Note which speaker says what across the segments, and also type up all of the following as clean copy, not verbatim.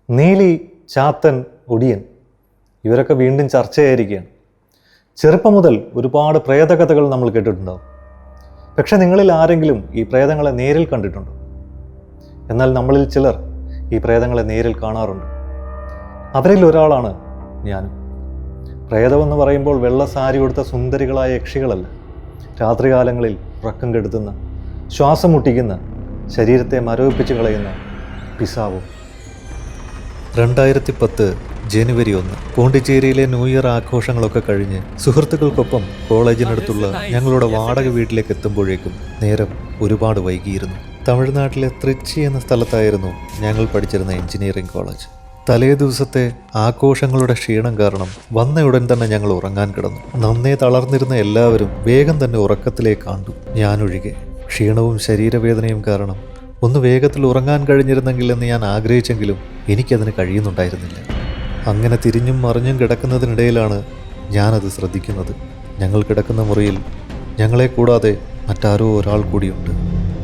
Speaker 1: നീലി, ചാത്തൻ, ഒടിയൻ ഇവരൊക്കെ വീണ്ടും ചർച്ചയായിരിക്കുകയാണ്. ചെറുപ്പം മുതൽ ഒരുപാട് പ്രേതകഥകൾ നമ്മൾ കേട്ടിട്ടുണ്ടാവും. പക്ഷെ നിങ്ങളിൽ ആരെങ്കിലും ഈ പ്രേതങ്ങളെ നേരിൽ കണ്ടിട്ടുണ്ടോ? എന്നാൽ നമ്മളിൽ ചിലർ ഈ പ്രേതങ്ങളെ നേരിൽ കാണാറുണ്ട്. അവരിൽ ഒരാളാണ് ഞാനും. പ്രേതമെന്ന് പറയുമ്പോൾ വെള്ള സാരി കൊടുത്ത സുന്ദരികളായ യക്ഷികളല്ല, രാത്രികാലങ്ങളിൽ ഉറക്കം കെടുത്തുന്ന, ശ്വാസം മുട്ടിക്കുന്ന, ശരീരത്തെ മരവിപ്പിച്ച് കളയുന്ന പിശാവും. 2010 ജനുവരി 1 പോണ്ടിച്ചേരിയിലെ ന്യൂ ഇയർ ആഘോഷങ്ങളൊക്കെ കഴിഞ്ഞ് സുഹൃത്തുക്കൾക്കൊപ്പം കോളേജിനടുത്തുള്ള ഞങ്ങളുടെ വാടക വീട്ടിലേക്ക് എത്തുമ്പോഴേക്കും നേരം ഒരുപാട് വൈകിയിരുന്നു. തമിഴ്നാട്ടിലെ തൃച്ചി എന്ന സ്ഥലത്തായിരുന്നു ഞങ്ങൾ പഠിച്ചിരുന്ന എഞ്ചിനീയറിംഗ് കോളേജ്. തലേ ദിവസത്തെ ആഘോഷങ്ങളുടെ ക്ഷീണം കാരണം വന്നയുടൻ തന്നെ ഞങ്ങൾ ഉറങ്ങാൻ കിടന്നു. നന്നേ തളർന്നിരുന്ന എല്ലാവരും വേഗം തന്നെ ഉറക്കത്തിലേക്ക് ആണ്ടു, ഞാനൊഴികെ. ക്ഷീണവും ശരീരവേദനയും കാരണം ഒന്ന് വേഗത്തിൽ ഉറങ്ങാൻ കഴിഞ്ഞിരുന്നെങ്കിൽ എന്ന് ഞാൻ ആഗ്രഹിച്ചെങ്കിലും എനിക്കതിന് കഴിയുന്നുണ്ടായിരുന്നില്ല. അങ്ങനെ തിരിഞ്ഞും മറിഞ്ഞും കിടക്കുന്നതിനിടയിലാണ് ഞാനത് ശ്രദ്ധിക്കുന്നത്. ഞങ്ങൾ കിടക്കുന്ന മുറിയിൽ ഞങ്ങളെ കൂടാതെ മറ്റാരോ ഒരാൾ കൂടിയുണ്ട്.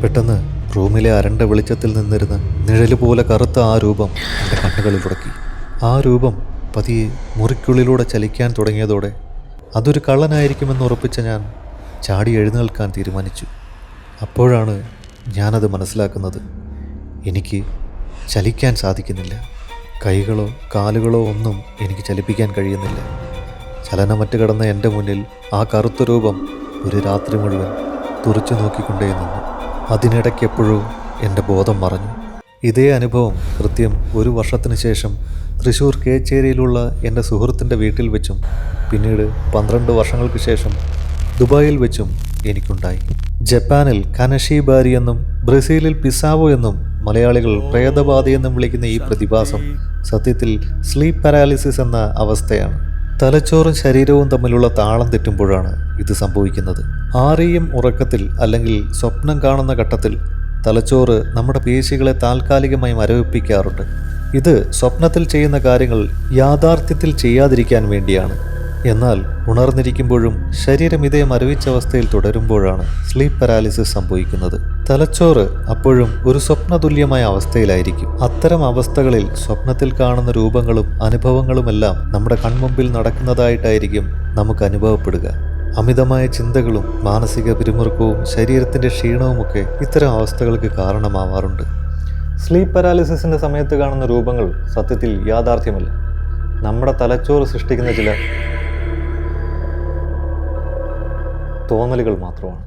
Speaker 1: പെട്ടെന്ന് റൂമിലെ അരണ്ട വെളിച്ചത്തിൽ നിന്നിരുന്ന നിഴലുപോലെ കറുത്ത ആ രൂപം എൻ്റെ കണ്ണുകളിൽ ഉടക്കി. ആ രൂപം പതിയെ മുറിക്കുള്ളിലൂടെ ചലിക്കാൻ തുടങ്ങിയതോടെ അതൊരു കള്ളനായിരിക്കുമെന്ന് ഉറപ്പിച്ച ഞാൻ ചാടി എഴുന്നേൽക്കാൻ തീരുമാനിച്ചു. അപ്പോഴാണ് ഞാനത് മനസ്സിലാക്കുന്നത്. എനിക്ക് ചലിക്കാൻ സാധിക്കുന്നില്ല. കൈകളോ കാലുകളോ ഒന്നും എനിക്ക് ചലിപ്പിക്കാൻ കഴിയുന്നില്ല. ചലനമറ്റ് കിടന്ന എൻ്റെ മുന്നിൽ ആ കറുത്ത രൂപം ഒരു രാത്രി മുഴുവൻ തുറച്ചു നോക്കിക്കൊണ്ടേ നിന്നു. അതിനിടയ്ക്കെപ്പോഴോ എൻ്റെ ബോധം മറഞ്ഞു. ഇതേ അനുഭവം കൃത്യം 1 വർഷത്തിന് ശേഷം തൃശ്ശൂർ കേച്ചേരിയിലുള്ള എൻ്റെ സുഹൃത്തിൻ്റെ വീട്ടിൽ വെച്ചും പിന്നീട് 12 വർഷങ്ങൾക്ക് ശേഷം ദുബായിൽ വെച്ചും എനിക്കുണ്ടായി. ജപ്പാനിൽ കനഷിബാരി എന്നും ബ്രസീലിൽ പിസാവോ എന്നും മലയാളികൾ പ്രേതബാധയെന്നും വിളിക്കുന്ന ഈ പ്രതിഭാസം സത്യത്തിൽ സ്ലീപ്പ് പാരാലിസിസ് എന്ന അവസ്ഥയാണ്. തലച്ചോറും ശരീരവും തമ്മിലുള്ള താളം തെറ്റുമ്പോഴാണ് ഇത് സംഭവിക്കുന്നത്. REM ഉറക്കത്തിൽ അല്ലെങ്കിൽ സ്വപ്നം കാണുന്ന ഘട്ടത്തിൽ തലച്ചോറ് നമ്മുടെ പേശികളെ താൽക്കാലികമായി മരവിപ്പിക്കാറുണ്ട്. ഇത് സ്വപ്നത്തിൽ ചെയ്യുന്ന കാര്യങ്ങൾ യാഥാർത്ഥ്യത്തിൽ ചെയ്യാതിരിക്കാൻ വേണ്ടിയാണ്. എന്നാൽ ഉണർന്നിരിക്കുമ്പോഴും ശരീരം ഇതേ മരവിച്ച അവസ്ഥയിൽ തുടരുമ്പോഴാണ് സ്ലീപ്പ് പാരാലിസിസ് സംഭവിക്കുന്നത്. തലച്ചോറ് അപ്പോഴും ഒരു സ്വപ്നതുല്യമായ അവസ്ഥയിലായിരിക്കും. അത്തരം അവസ്ഥകളിൽ സ്വപ്നത്തിൽ കാണുന്ന രൂപങ്ങളും അനുഭവങ്ങളുമെല്ലാം നമ്മുടെ കൺമുമ്പിൽ നടക്കുന്നതായിട്ടായിരിക്കും നമുക്ക് അനുഭവപ്പെടുക. അമിതമായ ചിന്തകളും മാനസിക പിരിമുറുക്കവും ശരീരത്തിൻ്റെ ക്ഷീണവുമൊക്കെ ഇത്തരം അവസ്ഥകൾക്ക് കാരണമാവാറുണ്ട്. സ്ലീപ്പ് പാരാലിസിസിൻ്റെ സമയത്ത് കാണുന്ന രൂപങ്ങൾ സത്യത്തിൽ യാഥാർത്ഥ്യമല്ല, നമ്മുടെ തലച്ചോറ് സൃഷ്ടിക്കുന്ന ചില തോന്നലുകൾ മാത്രമാണ്.